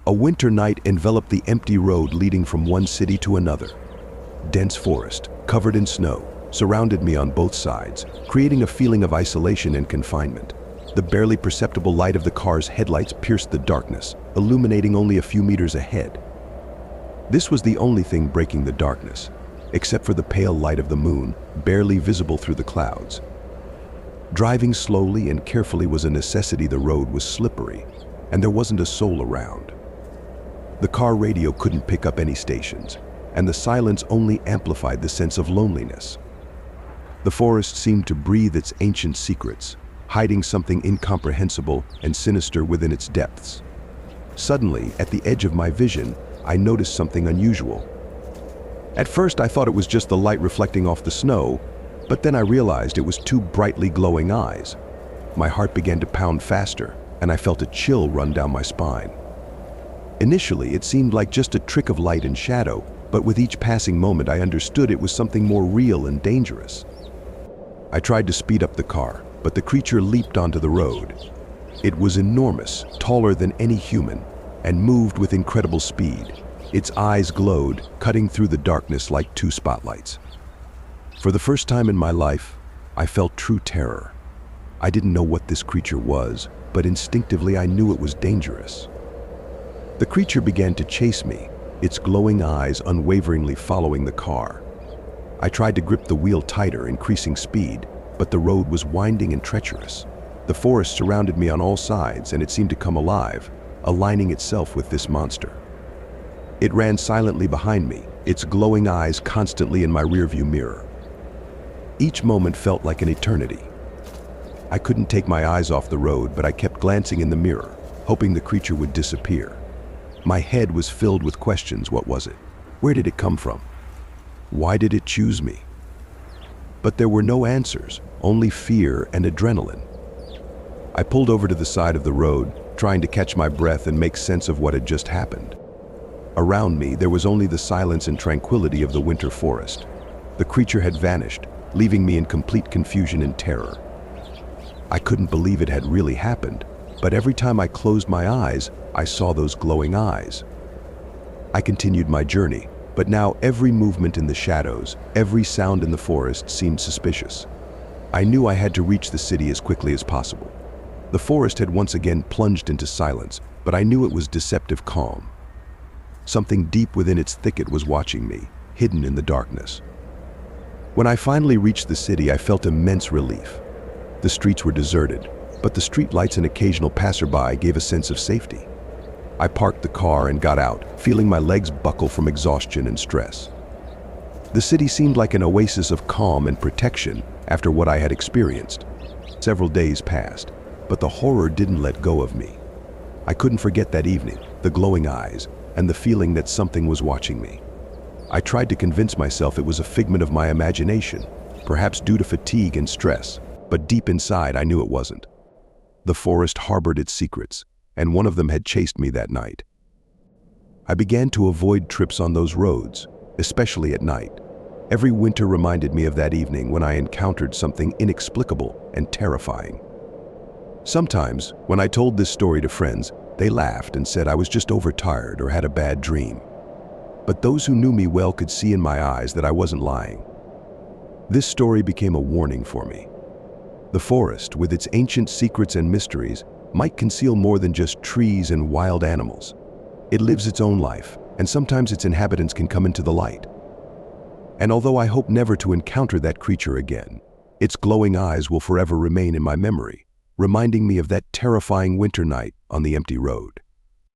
A winter night enveloped the empty road leading from one city to another. Dense forest, covered in snow, surrounded me on both sides, creating a feeling of isolation and confinement. The barely perceptible light of the car's headlights pierced the darkness, illuminating only a few meters ahead. This was the only thing breaking the darkness, except for the pale light of the moon, barely visible through the clouds. Driving slowly and carefully was a necessity. The road was slippery, and there wasn't a soul around. The car radio couldn't pick up any stations, and the silence only amplified the sense of loneliness. The forest seemed to breathe its ancient secrets, hiding something incomprehensible and sinister within its depths. Suddenly, at the edge of my vision, I noticed something unusual. At first, I thought it was just the light reflecting off the snow, but then I realized it was two brightly glowing eyes. My heart began to pound faster, and I felt a chill run down my spine. Initially, it seemed like just a trick of light and shadow, but with each passing moment, I understood it was something more real and dangerous. I tried to speed up the car, but the creature leaped onto the road. It was enormous, taller than any human, and moved with incredible speed. Its eyes glowed, cutting through the darkness like two spotlights. For the first time in my life, I felt true terror. I didn't know what this creature was, but instinctively I knew it was dangerous. The creature began to chase me, its glowing eyes unwaveringly following the car. I tried to grip the wheel tighter, increasing speed, but the road was winding and treacherous. The forest surrounded me on all sides, and it seemed to come alive, aligning itself with this monster. It ran silently behind me, its glowing eyes constantly in my rearview mirror. Each moment felt like an eternity. I couldn't take my eyes off the road, but I kept glancing in the mirror, hoping the creature would disappear. My head was filled with questions. What was it? Where did it come from? Why did it choose me? But there were no answers, only fear and adrenaline. I pulled over to the side of the road, trying to catch my breath and make sense of what had just happened. Around me, there was only the silence and tranquility of the winter forest. The creature had vanished, leaving me in complete confusion and terror. I couldn't believe it had really happened, but every time I closed my eyes, I saw those glowing eyes. I continued my journey, but now every movement in the shadows, every sound in the forest seemed suspicious. I knew I had to reach the city as quickly as possible. The forest had once again plunged into silence, but I knew it was deceptive calm. Something deep within its thicket was watching me, hidden in the darkness. When I finally reached the city, I felt immense relief. The streets were deserted, but the streetlights and occasional passerby gave a sense of safety. I parked the car and got out, feeling my legs buckle from exhaustion and stress. The city seemed like an oasis of calm and protection after what I had experienced. Several days passed, but the horror didn't let go of me. I couldn't forget that evening, the glowing eyes, and the feeling that something was watching me. I tried to convince myself it was a figment of my imagination, perhaps due to fatigue and stress, but deep inside I knew it wasn't. The forest harbored its secrets, and one of them had chased me that night. I began to avoid trips on those roads, especially at night. Every winter reminded me of that evening when I encountered something inexplicable and terrifying. Sometimes, when I told this story to friends, they laughed and said I was just overtired or had a bad dream. But those who knew me well could see in my eyes that I wasn't lying. This story became a warning for me. The forest, with its ancient secrets and mysteries, might conceal more than just trees and wild animals. It lives its own life, and sometimes its inhabitants can come into the light. And although I hope never to encounter that creature again, its glowing eyes will forever remain in my memory, reminding me of that terrifying winter night on the empty road.